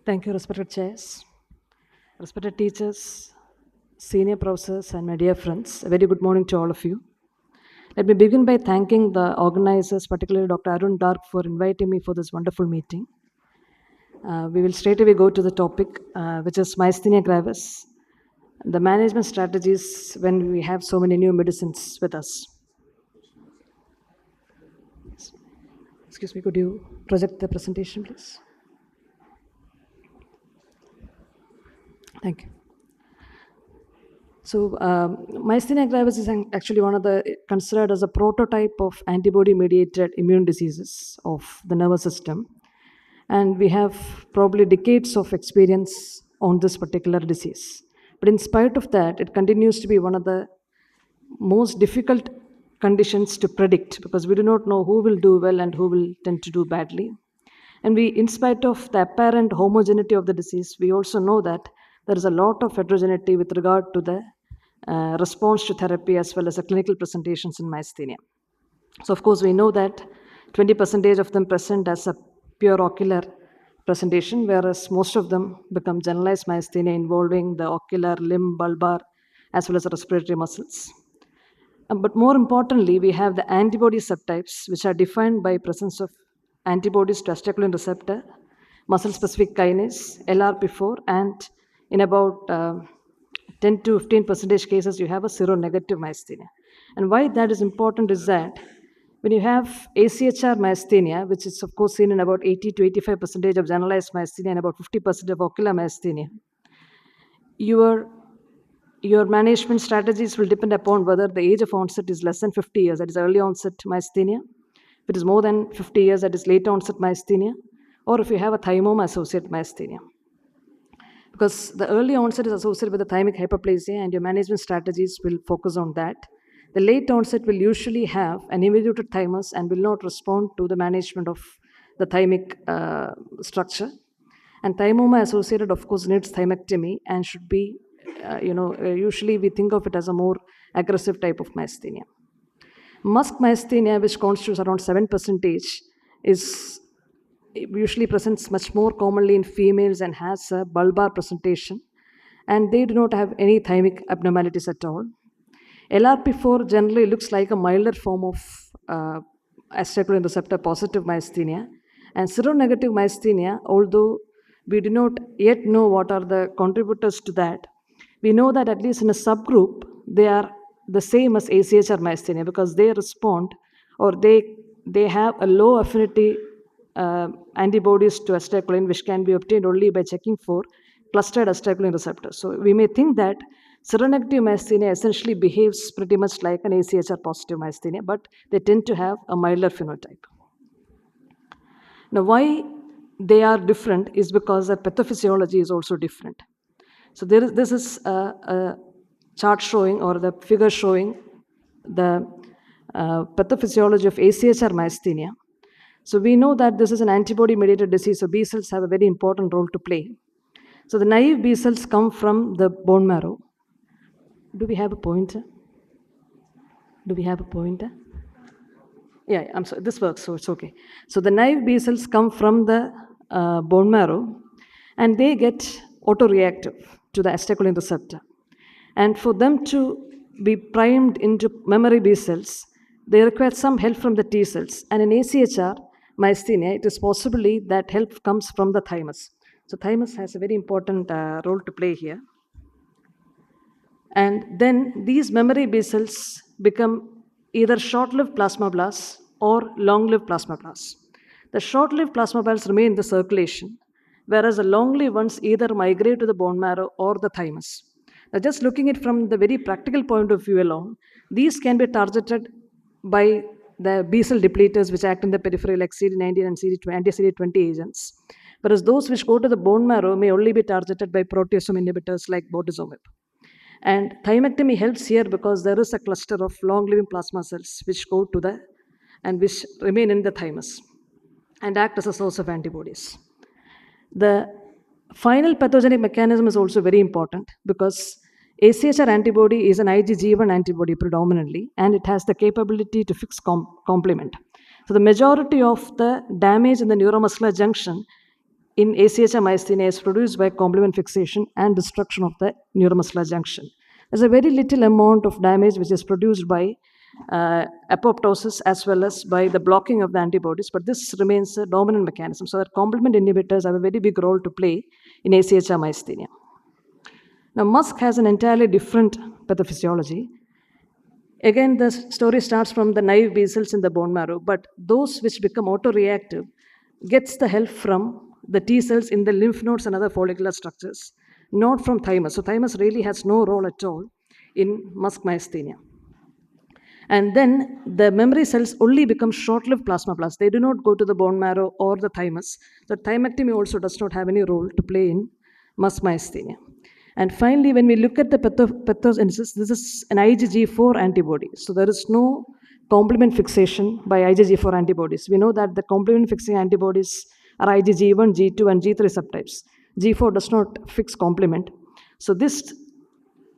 Thank you, respected chairs, respected teachers, senior professors, and my dear friends. A very good morning to all of you. Let me begin by thanking the organizers, particularly Dr. Arun Dark, for inviting me for this wonderful meeting. We will straight away go to the topic, which is Myasthenia Gravis, the management strategies when we have so many new medicines with us. Excuse me, could you project the presentation, please? Thank you. So, myasthenia gravis is actually one of the considered as a prototype of antibody-mediated immune diseases of the nervous system, and we have probably decades of experience on this particular disease. But in spite of that, it continues to be one of the most difficult conditions to predict because we do not know who will do well and who will tend to do badly. And we, in spite of the apparent homogeneity of the disease, we also know that there is a lot of heterogeneity with regard to the response to therapy as well as the clinical presentations in myasthenia. So, of course, we know that 20% of them present as a pure ocular presentation, whereas most of them become generalized myasthenia involving the ocular, limb, bulbar, as well as the respiratory muscles. But more importantly, we have the antibody subtypes, which are defined by presence of antibodies to acetylcholine receptor, muscle-specific kinase, LRP4, and in about 10 to 15% cases, you have a seronegative myasthenia. And why that is important is that when you have ACHR myasthenia, which is of course seen in about 80 to 85% of generalized myasthenia and about 50% of ocular myasthenia, your management strategies will depend upon whether the age of onset is less than 50 years, that is early onset myasthenia. If it is more than 50 years, that is late onset myasthenia, or if you have a thymoma associated myasthenia. Because the early onset is associated with the thymic hyperplasia, and your management strategies will focus on that. The late onset will usually have an involuted thymus and will not respond to the management of the thymic structure. And thymoma associated, of course, needs thymectomy and should be, usually we think of it as a more aggressive type of myasthenia. Musk myasthenia, which constitutes around 7%, is usually presents much more commonly in females and has a bulbar presentation, and they do not have any thymic abnormalities at all. LRP4 generally looks like a milder form of acetylcholine receptor positive myasthenia, and seronegative myasthenia, although we do not yet know what are the contributors to that, we know that at least in a subgroup, they are the same as ACHR myasthenia because they respond or they have a low affinity antibodies to acetylcholine, which can be obtained only by checking for clustered acetylcholine receptors. So we may think that seronegative myasthenia essentially behaves pretty much like an ACHR positive myasthenia, but they tend to have a milder phenotype. Now, why they are different is because the pathophysiology is also different. So this is a chart showing or the figure showing the pathophysiology of ACHR myasthenia. So we know that this is an antibody-mediated disease, so B cells have a very important role to play. So the naive B cells come from the bone marrow. Do we have a pointer? Do we have a pointer? Yeah, I'm sorry, this works, so it's okay. So the naive B cells come from the bone marrow, and they get autoreactive to the acetylcholine receptor. And for them to be primed into memory B cells, they require some help from the T cells. And in ACHR myasthenia, it is possibly that help comes from the thymus. So thymus has a very important role to play here. And then these memory B cells become either short-lived plasmablasts or long-lived plasmablasts. The short-lived plasmablasts remain in the circulation, whereas the long-lived ones either migrate to the bone marrow or the thymus. Now, just looking at it from the very practical point of view alone, these can be targeted by the B cell depleters which act in the periphery like CD19 and anti-CD20 agents, whereas those which go to the bone marrow may only be targeted by proteasome inhibitors like bortezomib. And thymectomy helps here because there is a cluster of long-living plasma cells which go to the and which remain in the thymus and act as a source of antibodies. The final pathogenic mechanism is also very important because ACHR antibody is an IgG1 antibody predominantly, and it has the capability to fix complement. So the majority of the damage in the neuromuscular junction in ACHR myasthenia is produced by complement fixation and destruction of the neuromuscular junction. There's a very little amount of damage which is produced by apoptosis as well as by the blocking of the antibodies, but this remains a dominant mechanism. So that complement inhibitors have a very big role to play in ACHR myasthenia. Now, MuSK has an entirely different pathophysiology. Again, the story starts from the naive B cells in the bone marrow, but those which become autoreactive gets the help from the T cells in the lymph nodes and other follicular structures, not from thymus. So thymus really has no role at all in MuSK myasthenia. And then the memory cells only become short-lived plasmablasts. They do not go to the bone marrow or the thymus. The thymectomy also does not have any role to play in MuSK myasthenia. And finally, when we look at the pathogenesis, this is an IgG4 antibody. So there is no complement fixation by IgG4 antibodies. We know that the complement fixing antibodies are IgG1, G2, and G3 subtypes. G4 does not fix complement. So this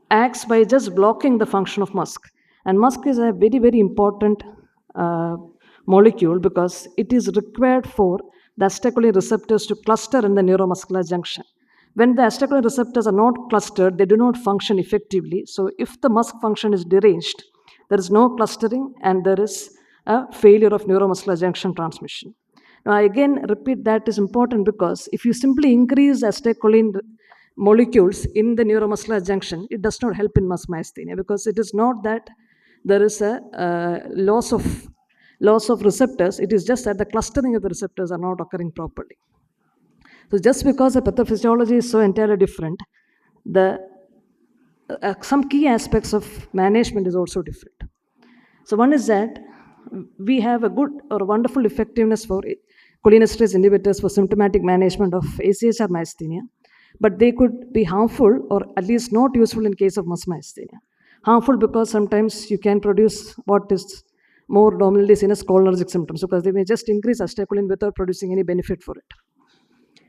acts by just blocking the function of MuSK. And MuSK is a very, very important molecule because it is required for the acetylcholine receptors to cluster in the neuromuscular junction. When the acetylcholine receptors are not clustered, they do not function effectively. So if the MuSK function is deranged, there is no clustering and there is a failure of neuromuscular junction transmission. Now, I again repeat that is important because if you simply increase acetylcholine molecules in the neuromuscular junction, it does not help in MuSK myasthenia because it is not that there is a loss of receptors. It is just that the clustering of the receptors are not occurring properly. So just because the pathophysiology is so entirely different, some key aspects of management is also different. So one is that we have a good or wonderful effectiveness for cholinesterase inhibitors for symptomatic management of ACHR myasthenia, but they could be harmful or at least not useful in case of MuSK myasthenia. Harmful because sometimes you can produce what is more dominantly seen as cholinergic symptoms because they may just increase acetylcholine without producing any benefit for it.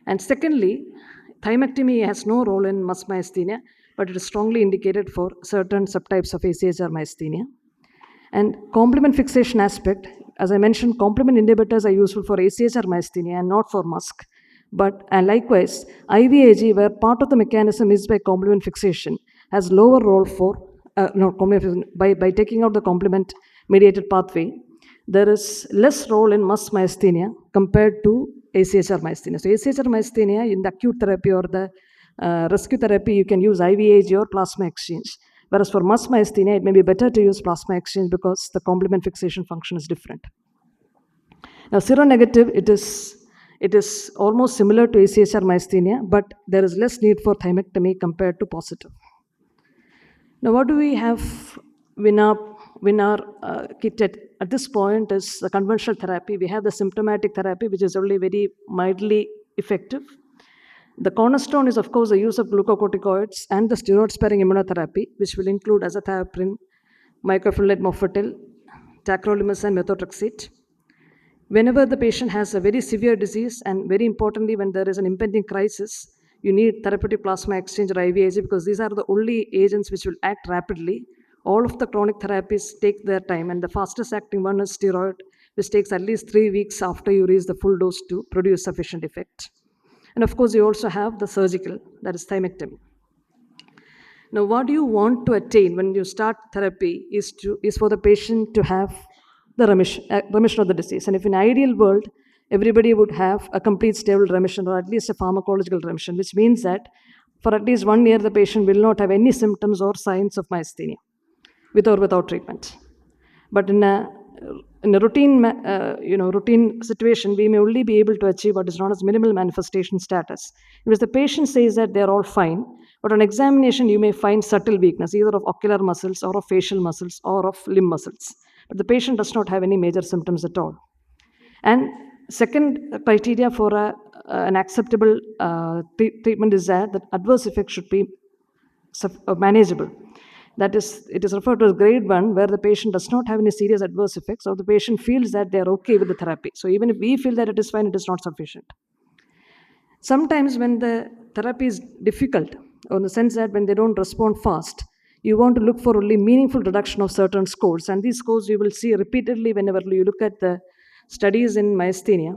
And secondly, thymectomy has no role in MuSK myasthenia, but it is strongly indicated for certain subtypes of ACHR myasthenia. And complement fixation aspect, as I mentioned, complement inhibitors are useful for ACHR myasthenia and not for MuSK. And likewise, IVIG, where part of the mechanism is by complement fixation, has lower role for by taking out the complement mediated pathway. There is less role in MuSK myasthenia compared to ACHR myasthenia. So ACHR myasthenia in the acute therapy or the rescue therapy, you can use IVIG or plasma exchange. Whereas for MuSK myasthenia, it may be better to use plasma exchange because the complement fixation function is different. Now, seronegative, it is almost similar to ACHR myasthenia, but there is less need for thymectomy compared to positive. Now, what do we have in our kit at this point is the conventional therapy. We have the symptomatic therapy, which is only very mildly effective. The cornerstone is, of course, the use of glucocorticoids and the steroid-sparing immunotherapy, which will include azathioprine, mycophenolate mofetil, tacrolimus, and methotrexate. Whenever the patient has a very severe disease, and very importantly, when there is an impending crisis, you need therapeutic plasma exchange or IVIG because these are the only agents which will act rapidly. All of the chronic therapies take their time, and the fastest acting one is steroid, which takes at least 3 weeks after you reach the full dose to produce sufficient effect. And of course, you also have the surgical, that is thymectomy. Now, what you want to attain when you start therapy is for the patient to have the remission of the disease. And if in an ideal world, everybody would have a complete stable remission or at least a pharmacological remission, which means that for at least 1 year, the patient will not have any symptoms or signs of myasthenia, with or without treatment. But in a routine situation, we may only be able to achieve what is known as minimal manifestation status. Because the patient says that they're all fine, but on examination, you may find subtle weakness, either of ocular muscles or of facial muscles or of limb muscles. But the patient does not have any major symptoms at all. And second criteria for an acceptable treatment is that the adverse effects should be manageable. That is, it is referred to as grade 1, where the patient does not have any serious adverse effects, or the patient feels that they are okay with the therapy. So even if we feel that it is fine, it is not sufficient. Sometimes when the therapy is difficult, or in the sense that when they don't respond fast, you want to look for only meaningful reduction of certain scores. And these scores you will see repeatedly whenever you look at the studies in myasthenia.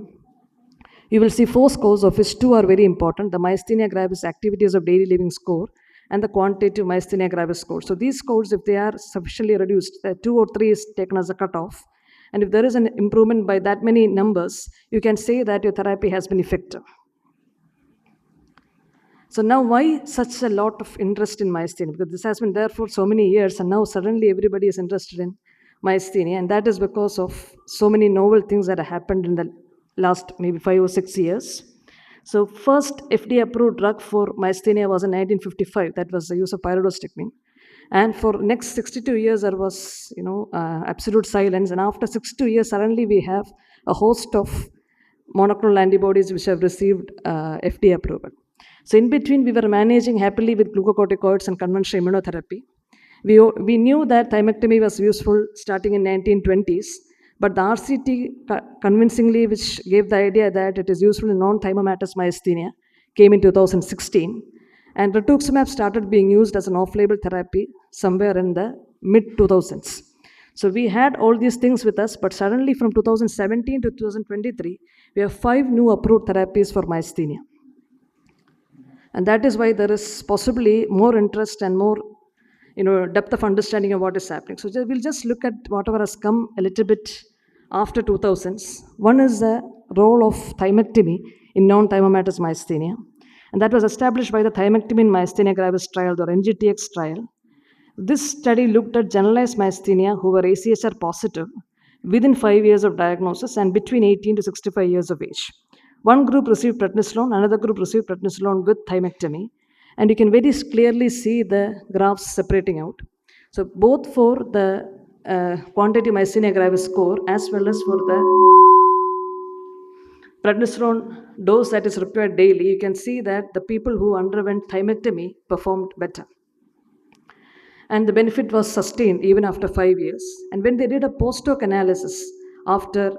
You will see 4 scores, of which 2 are very important: the Myasthenia Gravis Activities of Daily Living score and the Quantitative Myasthenia Gravis score. So these scores, if they are sufficiently reduced, 2 or 3 is taken as a cutoff. And if there is an improvement by that many numbers, you can say that your therapy has been effective. So now why such a lot of interest in myasthenia? Because this has been there for so many years, and now suddenly everybody is interested in myasthenia, and that is because of so many novel things that have happened in the last maybe 5 or 6 years. So first FDA approved drug for myasthenia was in 1955. That was the use of pyridostigmine. And for next 62 years, there was absolute silence. And after 62 years, suddenly we have a host of monoclonal antibodies which have received FDA approval. So in between, we were managing happily with glucocorticoids and conventional immunotherapy. We knew that thymectomy was useful starting in 1920s, but the RCT convincingly, which gave the idea that it is useful in non-thymomatous myasthenia, came in 2016. And rituximab started being used as an off-label therapy somewhere in the mid-2000s. So we had all these things with us, but suddenly from 2017 to 2023, we have 5 new approved therapies for myasthenia. And that is why there is possibly more interest and more depth of understanding of what is happening. So we'll just look at whatever has come a little bit after 2000s. One is the role of thymectomy in non-thymomatous myasthenia. And that was established by the thymectomy in Myasthenia Gravis trial, or MGTX trial. This study looked at generalized myasthenia who were AChR positive within 5 years of diagnosis and between 18 to 65 years of age. One group received prednisolone, another group received prednisolone with thymectomy, and you can very clearly see the graphs separating out. So both for the quantitative myasthenia gravis score as well as for the prednisolone dose that is required daily, you can see that the people who underwent thymectomy performed better. And the benefit was sustained even after 5 years. And when they did a post-hoc analysis after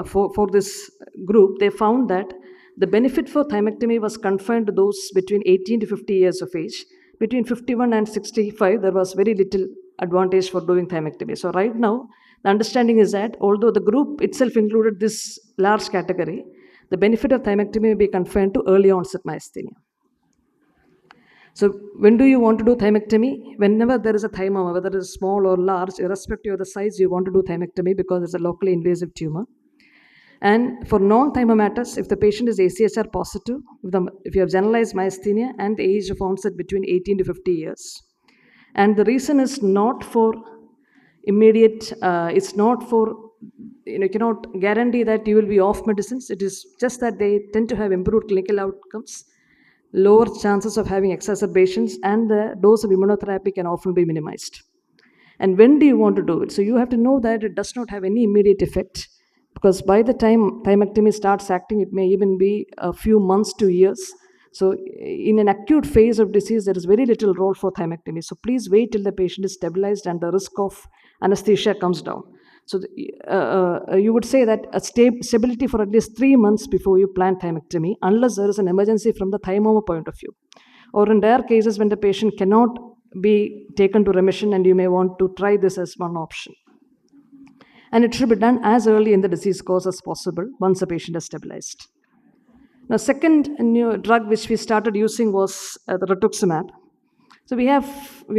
for this group, they found that the benefit for thymectomy was confined to those between 18 to 50 years of age. Between 51 and 65, there was very little advantage for doing thymectomy. So right now, the understanding is that although the group itself included this large category, the benefit of thymectomy may be confined to early onset myasthenia. So when do you want to do thymectomy? Whenever there is a thymoma, whether it is small or large, irrespective of the size, you want to do thymectomy because it's a locally invasive tumor. And for non-thymomatous, if the patient is AChR positive, if you have generalized myasthenia and the age of onset between 18 to 50 years. And the reason is not for immediate, it's not for, you cannot guarantee that you will be off medicines. It is just that they tend to have improved clinical outcomes, lower chances of having exacerbations, and the dose of immunotherapy can often be minimized. And when do you want to do it? So you have to know that it does not have any immediate effect, because by the time thymectomy starts acting, it may even be a few months to years. So in an acute phase of disease, there is very little role for thymectomy. So please wait till the patient is stabilized and the risk of anesthesia comes down. So you would say that a stability for at least 3 months before you plan thymectomy, unless there is an emergency from the thymoma point of view. Or in rare cases when the patient cannot be taken to remission, and you may want to try this as one option. And it should be done as early in the disease course as possible once the patient is stabilized. Now, second new drug which we started using was the rituximab. So we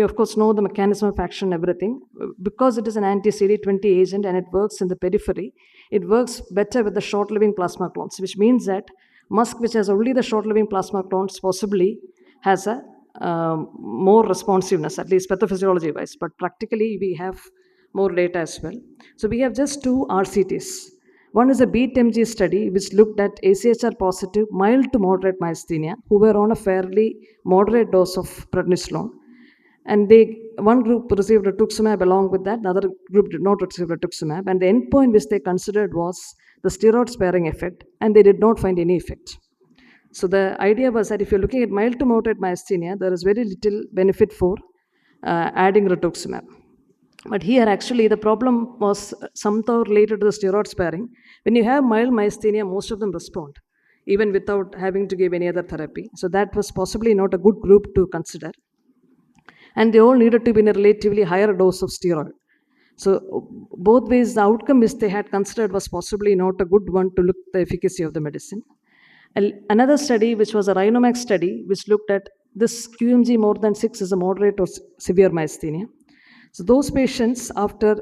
of course know the mechanism of action and everything. Because it is an anti-CD20 agent and it works in the periphery, it works better with the short-living plasma clones, which means that MuSK, which has only the short-living plasma clones, possibly has a more responsiveness, at least pathophysiology-wise. But practically, we have more data as well. So we have just 2 RCTs. One is a BEAT-MG study, which looked at AChR positive, mild to moderate myasthenia, who were on a fairly moderate dose of prednisolone. And one group received rituximab along with that, another group did not receive rituximab. And the endpoint which they considered was the steroid-sparing effect, and they did not find any effect. So the idea was that if you're looking at mild to moderate myasthenia, there is very little benefit for adding rituximab. But here, actually, the problem was somehow related to the steroid sparing. When you have mild myasthenia, most of them respond, even without having to give any other therapy. So that was possibly not a good group to consider. And they all needed to be in a relatively higher dose of steroid. So both ways, the outcome which they had considered was possibly not a good one to look the efficacy of the medicine. Another study, which was a Rhinomax study, which looked at this QMG more than 6 is a moderate or severe myasthenia. So those patients, after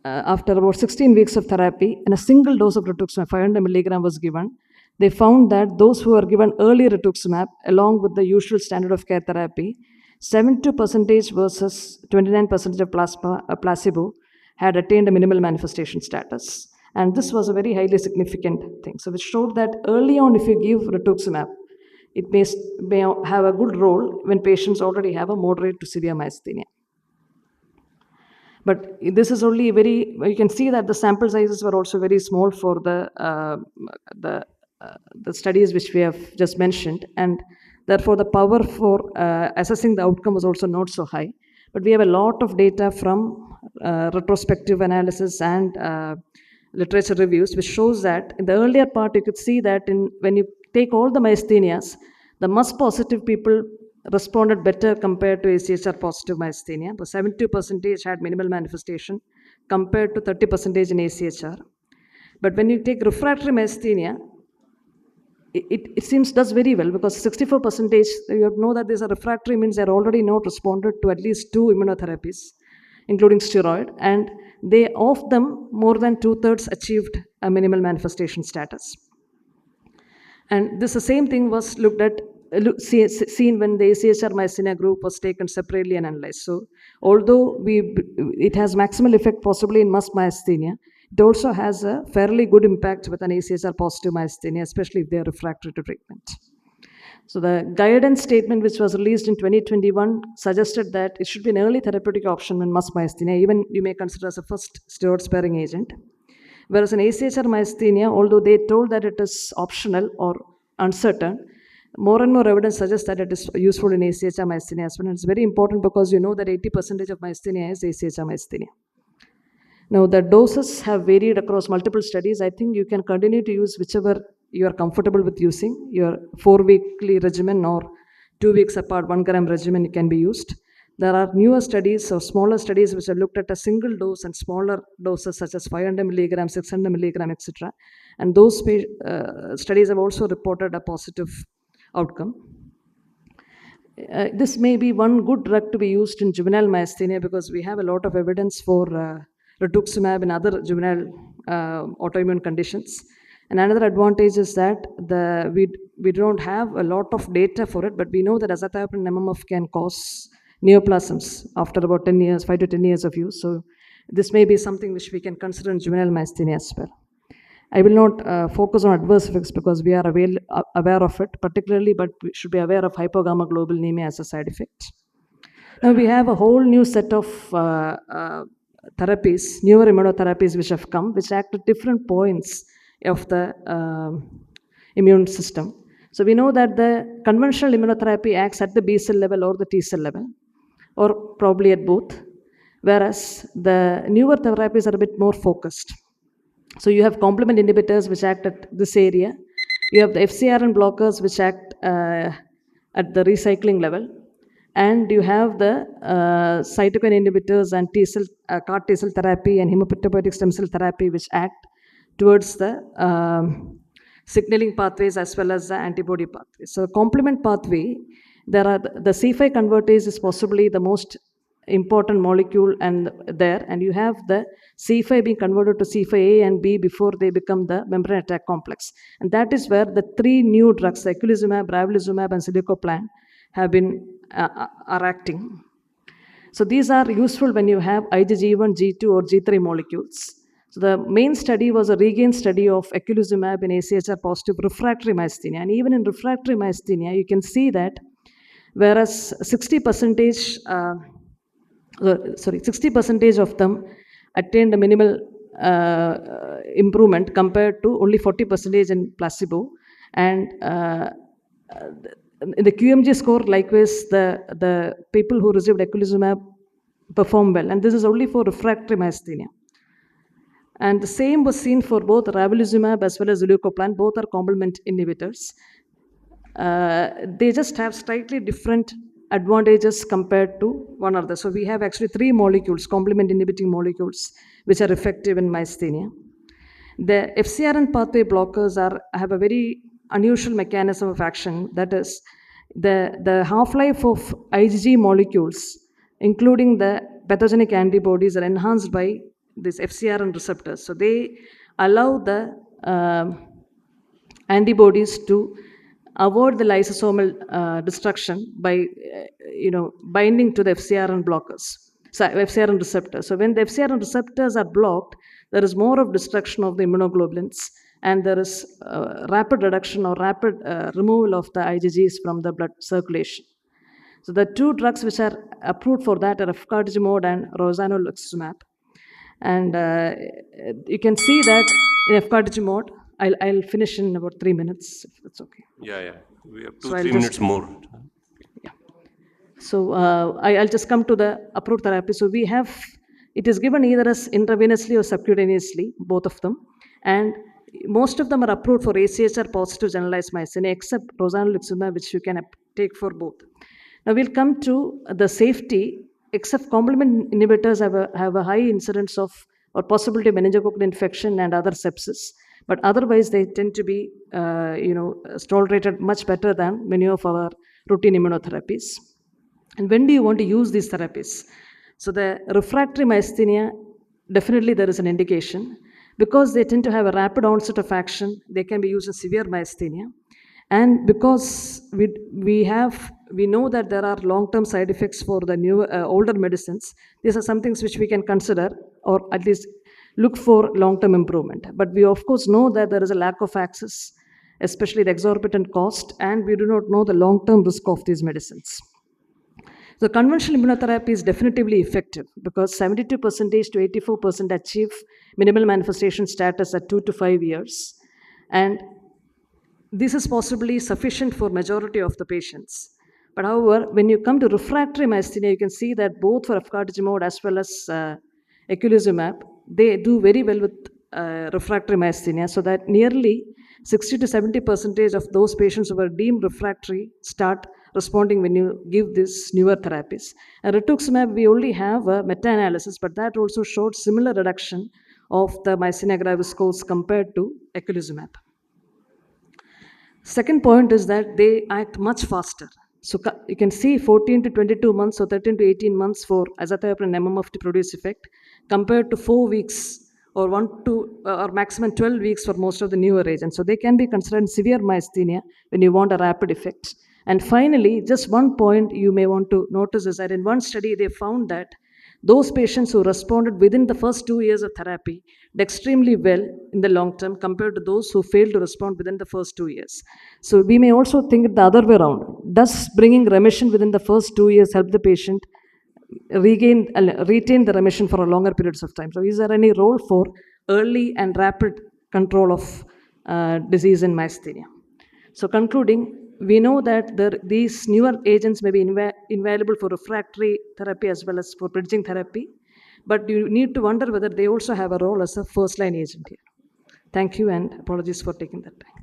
about 16 weeks of therapy, and a single dose of rituximab, 500 milligram was given, they found that those who were given early rituximab, along with the usual standard of care therapy, 72% versus 29% of placebo had attained a minimal manifestation status. And this was a very highly significant thing. So, which showed that early on, if you give rituximab, it may have a good role when patients already have a moderate to severe myasthenia. But this is only very, you can see that the sample sizes were also very small for the studies which we have just mentioned, and therefore the power for assessing the outcome was also not so high. But we have a lot of data from retrospective analysis and literature reviews, which shows that in the earlier part, you could see that when you take all the myasthenias, the MuSK positive people responded better compared to AChR positive myasthenia. But 72% had minimal manifestation compared to 30% in AChR. But when you take refractory myasthenia, it seems does very well, because 64%, you know that these are refractory, means they're already not responded to at least 2 immunotherapies, including steroid, and they, of them, more than 2/3 achieved a minimal manifestation status. And this the same thing was looked at, seen when the AChR myasthenia group was taken separately and analyzed. So although it has maximal effect possibly in MuSK myasthenia, it also has a fairly good impact with an AChR positive myasthenia, especially if they are refractory to treatment. So the guidance statement, which was released in 2021, suggested that it should be an early therapeutic option in MuSK myasthenia, even you may consider as a first steroid-sparing agent. Whereas in AChR myasthenia, although they told that it is optional or uncertain, more and more evidence suggests that it is useful in AChR myasthenia as well. And it's very important because you know that 80% of myasthenia is AChR myasthenia. Now, the doses have varied across multiple studies. I think you can continue to use whichever you are comfortable with using. Your 4-weekly regimen or 2 weeks apart 1 gram regimen can be used. There are newer studies or smaller studies which have looked at a single dose and smaller doses such as 500 milligram, 600 milligram, etc. And those studies have also reported a positive outcome. This may be one good drug to be used in juvenile myasthenia, because we have a lot of evidence for rituximab in other juvenile autoimmune conditions. And another advantage is that we don't have a lot of data for it, but we know that azathioprine and MMF can cause neoplasms after about 10 years, 5 to 10 years of use. So this may be something which we can consider in juvenile myasthenia as well. I will not focus on adverse effects because we are aware of it particularly, but we should be aware of hypogammaglobulinemia as a side effect. Now we have a whole new set of therapies, newer immunotherapies which have come, which act at different points of the immune system. So we know that the conventional immunotherapy acts at the B cell level or the T cell level, or probably at both, whereas the newer therapies are a bit more focused. So you have complement inhibitors which act at this area. You have the FcRn blockers which act at the recycling level. And you have the cytokine inhibitors and CAR T cell therapy and hematopoietic stem cell therapy which act towards the signaling pathways as well as the antibody pathways. So complement pathway, there are the C5 convertase is possibly the most important molecule and you have the C5 being converted to C5a and B before they become the membrane attack complex. And that is where the 3 new drugs, eculizumab, ravulizumab, and zilucoplan, have been are acting. So these are useful when you have IgG1, G2, or G3 molecules. So the main study was a regain study of eculizumab in AChR positive refractory myasthenia. And even in refractory myasthenia, you can see that whereas 60% of them attained a minimal improvement compared to only 40% in placebo. And in the QMG score, likewise, the people who received eculizumab perform well. And this is only for refractory myasthenia. And the same was seen for both ravulizumab as well as zilucoplan. Both are complement inhibitors. They just have slightly different advantages compared to one another. So we have actually 3 molecules, complement inhibiting molecules, which are effective in myasthenia. The FcRn pathway blockers have a very unusual mechanism of action. That is, the half-life of IgG molecules, including the pathogenic antibodies, are enhanced by these FcRn receptors. So they allow the antibodies to avoid the lysosomal destruction by binding to the FcRn blockers, so FcRn receptors. So when the FcRn receptors are blocked, there is more of destruction of the immunoglobulins, and there is rapid reduction or rapid removal of the IgGs from the blood circulation. So the 2 drugs which are approved for that are efgartigimod and rozanolixizumab. And you can see that in efgartigimod, I'll finish in about 3 minutes, if that's okay. Yeah. We have 2-3 minutes more. Yeah. So I'll just come to the approved therapy. So it is given either as intravenously or subcutaneously, both of them. And most of them are approved for AChR positive generalized myasthenia, except rozanolixizumab, which you can take for both. Now we'll come to the safety. Except complement inhibitors have a high incidence of or possibility of meningococcal infection and other sepsis, but otherwise they tend to be tolerated much better than many of our routine immunotherapies. And when do you want to use these therapies? So the refractory myasthenia, definitely there is an indication. Because they tend to have a rapid onset of action, they can be used in severe myasthenia. And because we know that there are long-term side effects for the new older medicines, these are some things which we can consider or at least look for long-term improvement. But we of course know that there is a lack of access, especially the exorbitant cost, and we do not know the long-term risk of these medicines. So conventional immunotherapy is definitively effective because 72% to 84% achieve minimal manifestation status at 2 to 5 years. And this is possibly sufficient for majority of the patients. But however, when you come to refractory myasthenia, you can see that both for efgartigimod as well as eculizumab, they do very well with refractory myasthenia, so that nearly 60 to 70% of those patients who are deemed refractory start responding when you give these newer therapies. And rituximab, we only have a meta-analysis, but that also showed similar reduction of the myasthenia gravis scores compared to eculizumab. Second point is that they act much faster. So you can see 14 to 22 months or 13 to 18 months for azathioprine and MMF to produce effect, compared to 4 weeks or or maximum 12 weeks for most of the newer agents. So they can be considered severe myasthenia when you want a rapid effect. And finally, just one point you may want to notice is that in one study they found that those patients who responded within the first 2 years of therapy did extremely well in the long term compared to those who failed to respond within the first 2 years. So we may also think it the other way around. Does bringing remission within the first 2 years help the patient retain the remission for a longer periods of time? So is there any role for early and rapid control of disease in myasthenia? So concluding, we know that these newer agents may be invaluable for refractory therapy as well as for bridging therapy, but you need to wonder whether they also have a role as a first-line agent here. Thank you, and apologies for taking that time.